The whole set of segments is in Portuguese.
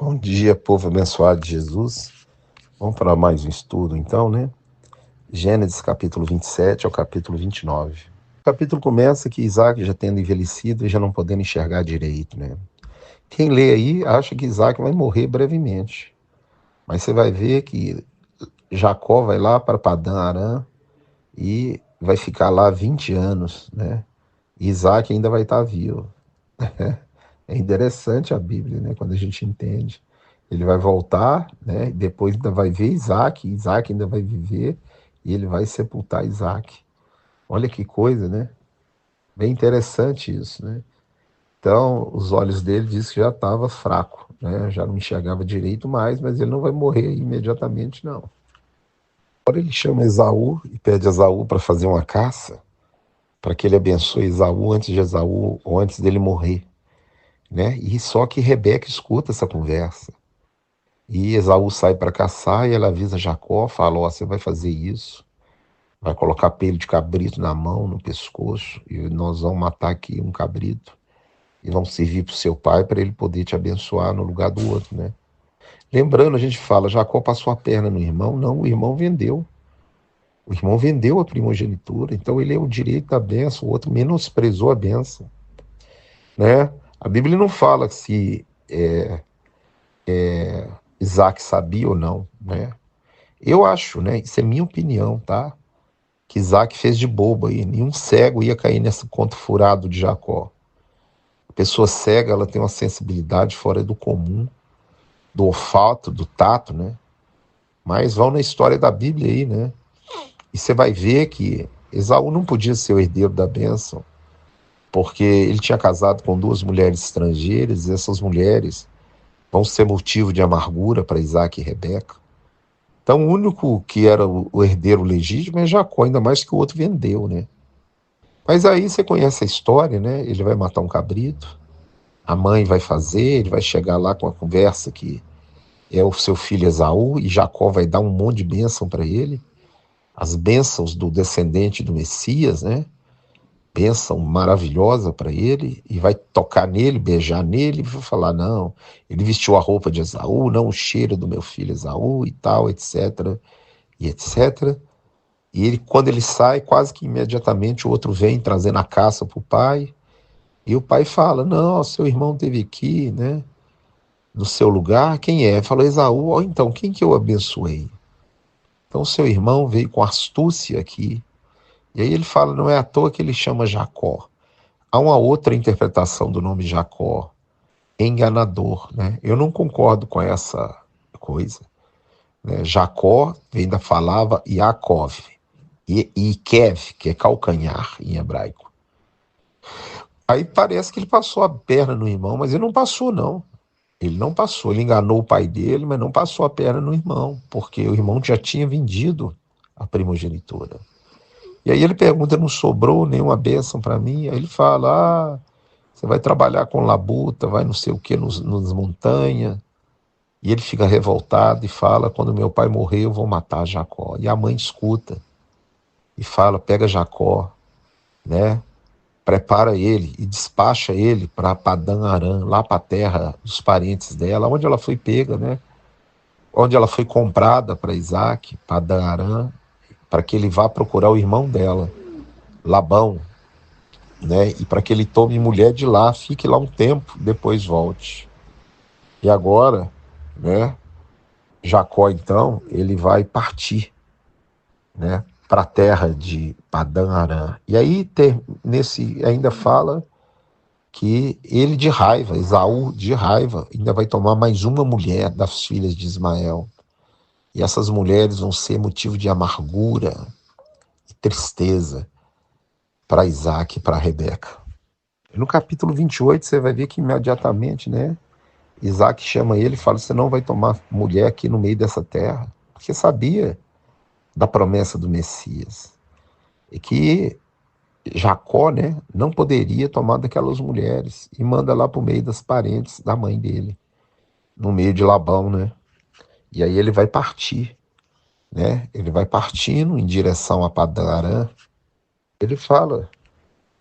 Bom dia, povo abençoado de Jesus. Vamos para mais um estudo, então, né? Gênesis capítulo 27 ao capítulo 29. O capítulo começa que Isaac já tendo envelhecido e já não podendo enxergar direito, né? Quem lê aí acha que Isaac vai morrer brevemente. Mas você vai ver que Jacó vai lá para Padã Arã e vai ficar lá 20 anos, né? E Isaac ainda vai estar vivo. É interessante a Bíblia, né? Quando a gente entende. Ele vai voltar, né? Depois ainda vai ver Isaac, Isaac ainda vai viver e ele vai sepultar Isaac. Olha que coisa, né? Bem interessante isso, né? Então, os olhos dele diz que já estava fraco, né? Já não enxergava direito mais, mas ele não vai morrer imediatamente, não. Agora ele chama Esaú e pede a Esaú para fazer uma caça, para que ele abençoe Esaú antes de Esaú ou antes dele morrer, né? E só que Rebeca escuta essa conversa. E Esaú sai para caçar e ela avisa Jacó, fala, ó, você vai fazer isso, vai colocar pelo de cabrito na mão, no pescoço, e nós vamos matar aqui um cabrito e vamos servir para o seu pai para ele poder te abençoar no lugar do outro, né? Lembrando, a gente fala, Jacó passou a perna no irmão, não, o irmão vendeu. O irmão vendeu a primogenitura, então ele é o direito da bênção, o outro menosprezou a bênção, né? A Bíblia não fala se Isaac sabia ou não, né? Eu acho, né? Isso é minha opinião, tá? Que Isaac fez de bobo aí. Nenhum cego ia cair nesse conto furado de Jacó. A pessoa cega, ela tem uma sensibilidade fora do comum, do olfato, do tato, né? Mas vão na história da Bíblia aí, né? E você vai ver que Esaú não podia ser o herdeiro da bênção, porque ele tinha casado com duas mulheres estrangeiras, e essas mulheres vão ser motivo de amargura para Isaac e Rebeca. Então, o único que era o herdeiro legítimo é Jacó, ainda mais que o outro vendeu, né? Mas aí você conhece a história, né? Ele vai matar um cabrito, a mãe vai fazer, ele vai chegar lá com a conversa que é o seu filho Esaú, e Jacó vai dar um monte de bênção para ele, as bênçãos do descendente do Messias, né? Bênção maravilhosa para ele, e vai tocar nele, beijar nele, e vai falar, não, ele vestiu a roupa de Esaú, não o cheiro do meu filho Esaú, e tal, etc, e etc. E ele, quando ele sai, quase que imediatamente o outro vem trazendo a caça para o pai. E o pai fala, não, seu irmão esteve aqui, né, no seu lugar. Quem é? Falou Esaú. Ó, então, quem que eu abençoei? Então, seu irmão veio com astúcia aqui. E aí ele fala, não é à toa que ele chama Jacó. Há uma outra interpretação do nome Jacó, enganador, né? Eu não concordo com essa coisa, né? Jacó vem da palavra Yaakov. E Kev, que é calcanhar em hebraico. Aí parece que ele passou a perna no irmão, mas ele não passou, não. Ele não passou, ele enganou o pai dele, mas não passou a perna no irmão, porque o irmão já tinha vendido a primogenitura. E aí ele pergunta, não sobrou nenhuma bênção para mim? Aí ele fala, você vai trabalhar com labuta, vai não sei o que, nas montanhas. E ele fica revoltado e fala, quando meu pai morrer eu vou matar Jacó. E a mãe escuta e fala, pega Jacó, né? Prepara ele e despacha ele para Padã Arã, lá para a terra dos parentes dela, onde ela foi pega, né? Onde ela foi comprada para Isaac, Padã Arã, para que ele vá procurar o irmão dela, Labão, né? E para que ele tome mulher de lá, fique lá um tempo, depois volte. E agora, né? Jacó, então, ele vai partir, né? Para a terra de Padã Arã. E aí, nesse, ainda fala que ele de raiva, Esaú de raiva, ainda vai tomar mais uma mulher das filhas de Ismael. E essas mulheres vão ser motivo de amargura e tristeza para Isaac e para Rebeca. No capítulo 28 você vai ver que imediatamente, né, Isaac chama ele e fala, você não vai tomar mulher aqui no meio dessa terra, porque sabia da promessa do Messias. E que Jacó, né, não poderia tomar daquelas mulheres, e manda lá para o meio das parentes da mãe dele, no meio de Labão, né? E aí ele vai partir, né? Ele vai partindo em direção a Padã Arã. Ele fala,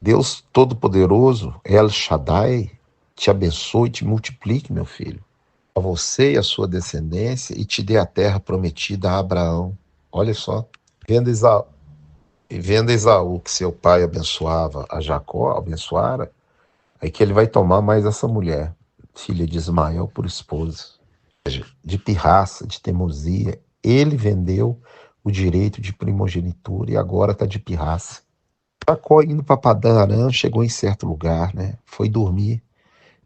Deus Todo-Poderoso, El Shaddai, te abençoe e te multiplique, meu filho. a você e a sua descendência e te dê a terra prometida a Abraão. Olha só, vendo Esaú, vendo Esaú que seu pai abençoava a Jacó, abençoara, aí que ele vai tomar mais essa mulher, filha de Ismael, por esposa. De pirraça, de teimosia, ele vendeu o direito de primogenitura e agora está de pirraça. Jacó indo para Padã Arã, chegou em certo lugar, né? Foi dormir,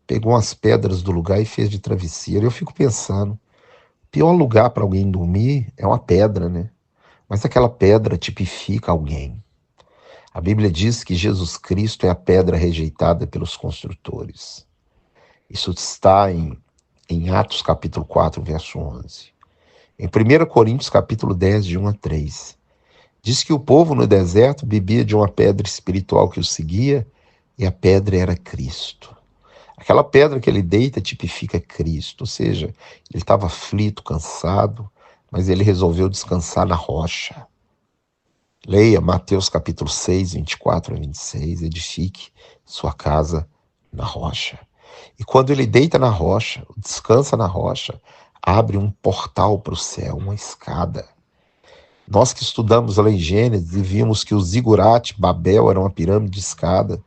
pegou umas pedras do lugar e fez de travesseiro. Eu fico pensando, o pior lugar para alguém dormir é uma pedra, né? Mas aquela pedra tipifica alguém. A Bíblia diz que Jesus Cristo é a pedra rejeitada pelos construtores. Isso está em Atos capítulo 4, verso 11. Em 1 Coríntios capítulo 10, de 1 a 3. Diz que o povo no deserto bebia de uma pedra espiritual que o seguia, e a pedra era Cristo. Aquela pedra que ele deita tipifica Cristo, ou seja, ele estava aflito, cansado, mas ele resolveu descansar na rocha. Leia Mateus capítulo 6, 24 a 26, edifique sua casa na rocha. E quando ele deita na rocha, descansa na rocha, abre um portal para o céu, uma escada. Nós que estudamos lá em Gênesis e vimos que o zigurate, Babel, era uma pirâmide de escada.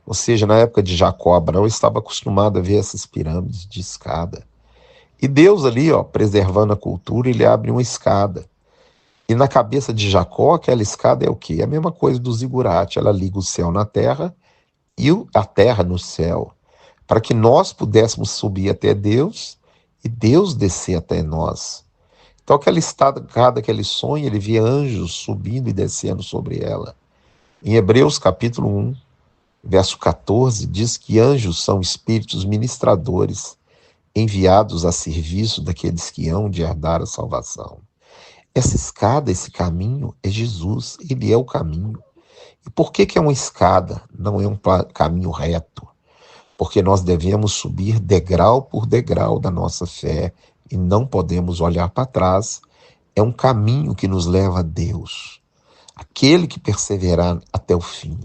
Ou seja, na época de Jacó, Abraão estava acostumado a ver essas pirâmides de escada. E Deus ali, ó, preservando a cultura, ele abre uma escada. E na cabeça de Jacó, aquela escada é o quê? É a mesma coisa do zigurate. Ela liga o céu na terra e a terra no céu, para que nós pudéssemos subir até Deus e Deus descer até nós. Então aquela escada que ele sonha, ele vê anjos subindo e descendo sobre ela. Em Hebreus capítulo 1, verso 14, diz que anjos são espíritos ministradores enviados a serviço daqueles que hão de herdar a salvação. Essa escada, esse caminho é Jesus, ele é o caminho. E por que é uma escada, não é um caminho reto? Porque nós devemos subir degrau por degrau da nossa fé e não podemos olhar para trás. É um caminho que nos leva a Deus. Aquele que perseverar até o fim,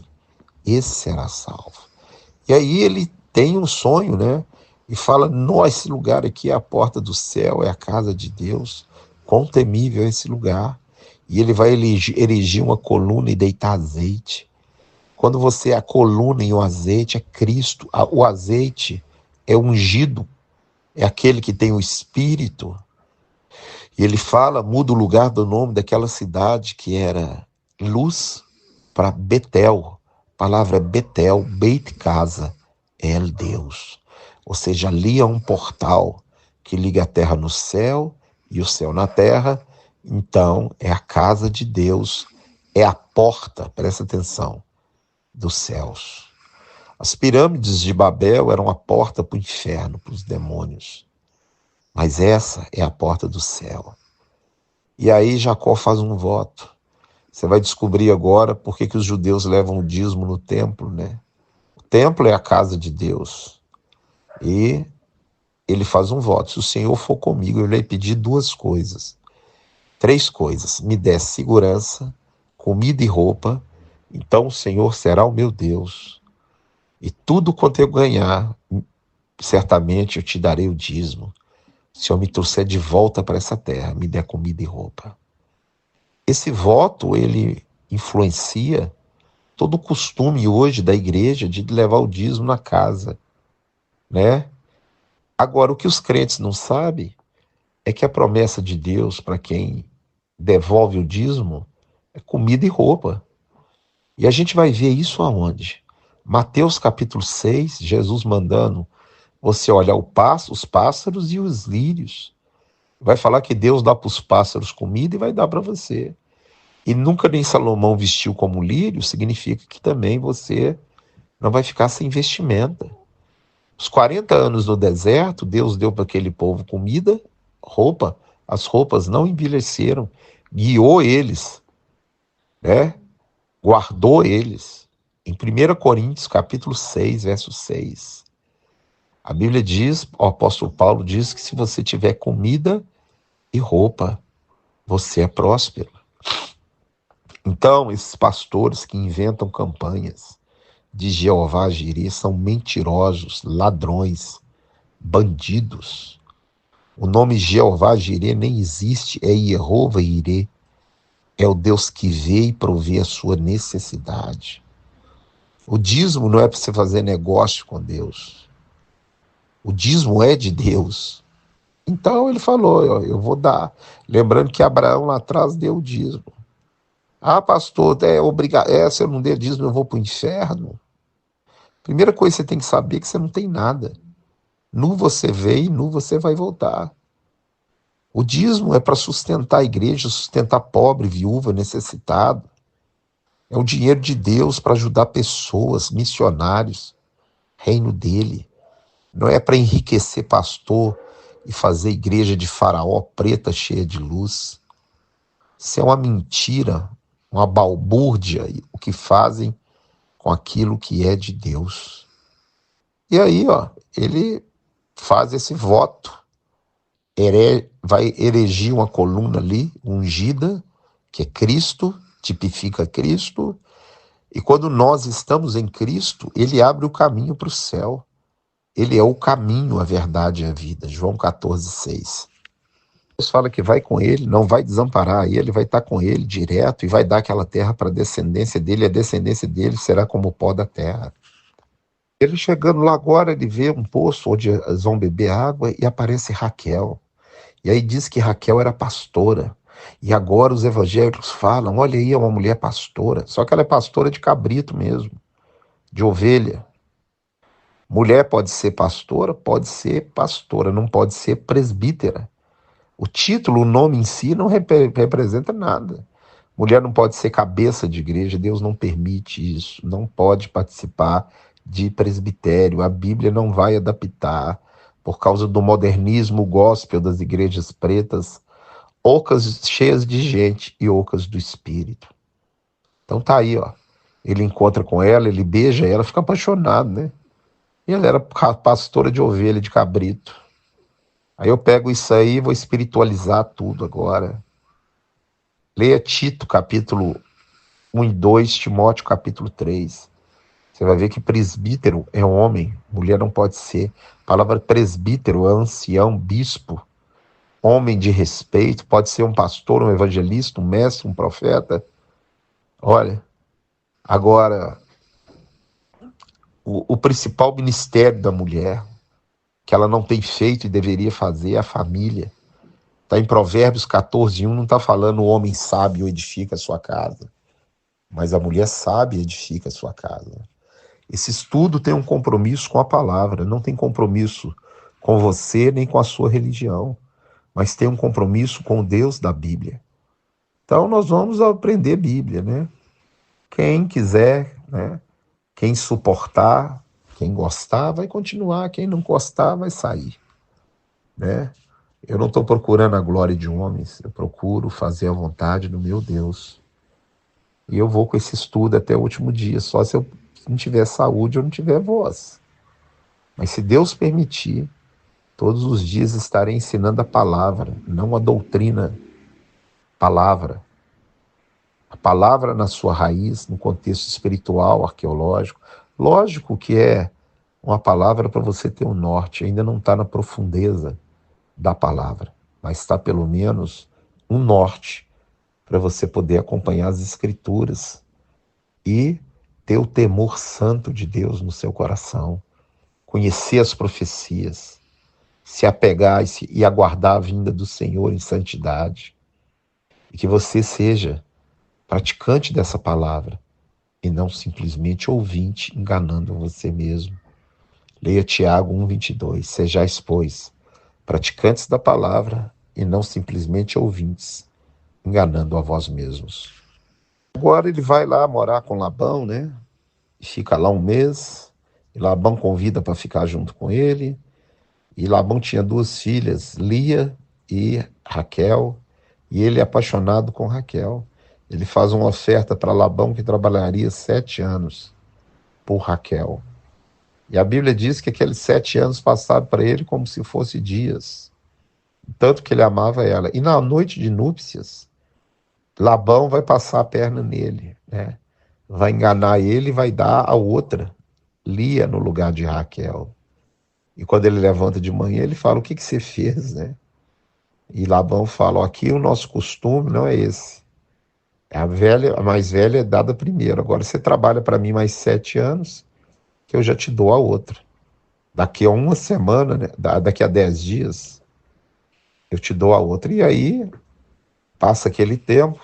esse será salvo. E aí ele tem um sonho, né? E fala, esse lugar aqui é a porta do céu, é a casa de Deus. Quão temível é esse lugar. E ele vai erigir uma coluna e deitar azeite. Quando você é a coluna e o azeite, é Cristo. O azeite é ungido, é aquele que tem o Espírito. E ele fala, muda o lugar do nome daquela cidade que era Luz para Betel. A palavra Betel, Beit Casa, El Deus. Ou seja, ali é um portal que liga a terra no céu e o céu na terra. Então, é a casa de Deus, é a porta, presta atenção, dos céus. As pirâmides de Babel eram a porta para o inferno, para os demônios. Mas essa é a porta do céu. E aí Jacó faz um voto. Você vai descobrir agora por que os judeus levam o dízimo no templo, né? O templo é a casa de Deus. E ele faz um voto. Se o Senhor for comigo, eu lhe pedir duas coisas. Três coisas. Me dê segurança, comida e roupa. Então o Senhor será o meu Deus. E tudo quanto eu ganhar, certamente eu te darei o dízimo. Se eu me trouxer de volta para essa terra, me dê comida e roupa. Esse voto, ele influencia todo o costume hoje da igreja de levar o dízimo na casa, né? Agora, o que os crentes não sabem é que a promessa de Deus para quem devolve o dízimo é comida e roupa. E a gente vai ver isso aonde? Mateus capítulo 6, Jesus mandando você olhar os pássaros e os lírios. Vai falar que Deus dá para os pássaros comida e vai dar para você. E nunca nem Salomão vestiu como lírio, significa que também você não vai ficar sem vestimenta. Os 40 anos no deserto, Deus deu para aquele povo comida, roupa. As roupas não envelheceram, guiou eles, né? Guardou eles. Em 1 Coríntios capítulo 6, verso 6. A Bíblia diz, o apóstolo Paulo diz que se você tiver comida e roupa, você é próspero. Então, esses pastores que inventam campanhas de Jeová Jireh são mentirosos, ladrões, bandidos. O nome Jeová Jirê nem existe, é Jeová Irê. É o Deus que vê e provê a sua necessidade. O dízimo não é para você fazer negócio com Deus. O dízimo é de Deus. Então ele falou, eu vou dar. Lembrando que Abraão lá atrás deu o dízimo. Ah, pastor, se eu não der dízimo eu vou para o inferno? Primeira coisa que você tem que saber é que você não tem nada. Nu você veio, nu você vai voltar. O dízimo é para sustentar a igreja, sustentar pobre, viúva, necessitado. É o dinheiro de Deus para ajudar pessoas, missionários, reino dele. Não é para enriquecer pastor e fazer igreja de faraó preta cheia de luz. Isso é uma mentira, uma balbúrdia, o que fazem com aquilo que é de Deus. E aí, ele faz esse voto, vai erigir uma coluna ali, ungida, que é Cristo, tipifica Cristo, e quando nós estamos em Cristo, ele abre o caminho para o céu. Ele é o caminho, a verdade e a vida. João 14,6. Deus fala que vai com ele, não vai desamparar ele, vai estar com ele direto e vai dar aquela terra para a descendência dele, a descendência dele será como o pó da terra. Ele chegando lá agora, ele vê um poço onde eles vão beber água e aparece Raquel. E aí diz que Raquel era pastora. E agora os evangélicos falam, olha aí, é uma mulher pastora. Só que ela é pastora de cabrito mesmo, de ovelha. Mulher pode ser pastora, não pode ser presbítera. O título, o nome em si não representa nada. Mulher não pode ser cabeça de igreja, Deus não permite isso. Não pode participar de presbitério. A Bíblia não vai adaptar por causa do modernismo gospel das igrejas pretas, ocas cheias de gente e ocas do espírito. Então tá aí, ele encontra com ela, ele beija ela, fica apaixonado, né? E ela era pastora de ovelha, de cabrito. Aí eu pego isso aí e vou espiritualizar tudo agora. Leia Tito, capítulo 1 e 2, Timóteo, capítulo 3. Você vai ver que presbítero é homem, mulher não pode ser. A palavra presbítero é ancião, bispo, homem de respeito, pode ser um pastor, um evangelista, um mestre, um profeta. Olha, agora, o principal ministério da mulher, que ela não tem feito e deveria fazer, é a família. Está em Provérbios 14:1, não está falando o homem sábio edifica a sua casa, mas a mulher sábia edifica a sua casa. Esse estudo tem um compromisso com a palavra, não tem compromisso com você nem com a sua religião, mas tem um compromisso com o Deus da Bíblia. Então nós vamos aprender Bíblia, né? Quem quiser, né? Quem suportar, quem gostar, vai continuar. Quem não gostar, vai sair, né? Eu não estou procurando a glória de homens, eu procuro fazer a vontade do meu Deus. E eu vou com esse estudo até o último dia, só se eu não tiver saúde ou não tiver voz. Mas se Deus permitir, todos os dias estarei ensinando a palavra, não a doutrina. Palavra. A palavra na sua raiz, no contexto espiritual, arqueológico. Lógico que é uma palavra para você ter um norte, ainda não está na profundeza da palavra, mas está pelo menos um norte para você poder acompanhar as escrituras e ter o temor santo de Deus no seu coração, conhecer as profecias, se apegar e aguardar a vinda do Senhor em santidade, e que você seja praticante dessa palavra e não simplesmente ouvinte, enganando você mesmo. Leia Tiago 1:22. Sejais, pois, praticantes da palavra e não simplesmente ouvintes, enganando a vós mesmos. Agora ele vai lá morar com Labão, né? E fica lá um mês. E Labão convida para ficar junto com ele. E Labão tinha duas filhas, Lia e Raquel. E ele é apaixonado com Raquel. Ele faz uma oferta para Labão que trabalharia 7 anos por Raquel. E a Bíblia diz que aqueles 7 anos passaram para ele como se fossem dias. Tanto que ele amava ela. E na noite de núpcias, Labão vai passar a perna nele, né? Vai enganar ele e vai dar a outra, Lia, no lugar de Raquel. E quando ele levanta de manhã, ele fala, o que você fez, né? E Labão fala: ó, aqui o nosso costume não é esse. A mais velha é dada primeiro. Agora você trabalha para mim mais 7 anos, que eu já te dou a outra. Daqui a uma semana, né? Daqui a 10 dias, eu te dou a outra. E aí passa aquele tempo,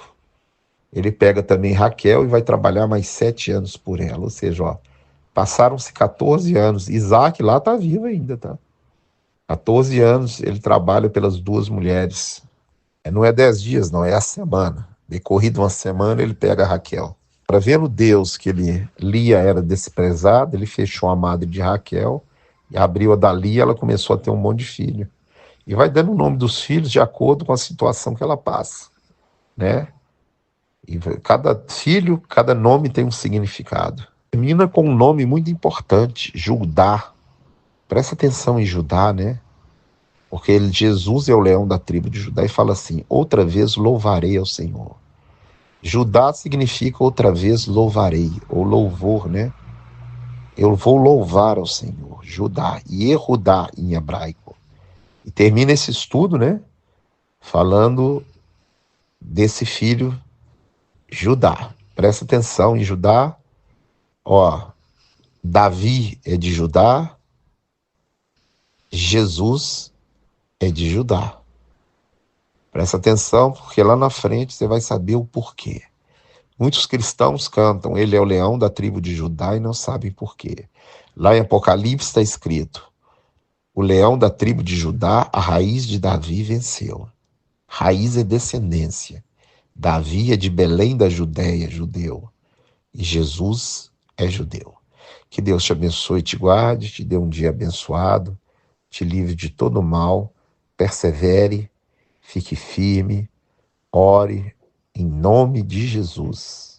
ele pega também Raquel e vai trabalhar mais 7 anos por ela. Ou seja, ó, passaram-se 14 anos. Isaac lá está vivo ainda, tá? 14 anos ele trabalha pelas duas mulheres. Não é 10 dias, não, é a semana. Decorrido uma semana, ele pega a Raquel. Para ver no Deus que Lia era desprezada, ele fechou a madre de Raquel e abriu a da Lia, ela começou a ter um monte de filho. E vai dando o nome dos filhos de acordo com a situação que ela passa, né? E cada filho, cada nome tem um significado. Termina com um nome muito importante, Judá. Presta atenção em Judá, né? Porque Jesus é o leão da tribo de Judá e fala assim: outra vez louvarei ao Senhor. Judá significa outra vez louvarei, ou louvor, né? Eu vou louvar ao Senhor. Judá, Yehudá em hebraico. E termina esse estudo, né? Falando desse filho Judá. Presta atenção em Judá. Ó, Davi é de Judá, Jesus é de Judá. Presta atenção, porque lá na frente você vai saber o porquê. Muitos cristãos cantam, ele é o leão da tribo de Judá e não sabem por quê. Lá em Apocalipse está escrito, o leão da tribo de Judá, a raiz de Davi venceu. Raiz é descendência. Davi é de Belém da Judéia, judeu. E Jesus é judeu. Que Deus te abençoe e te guarde, te dê um dia abençoado, te livre de todo mal, persevere, fique firme, ore em nome de Jesus.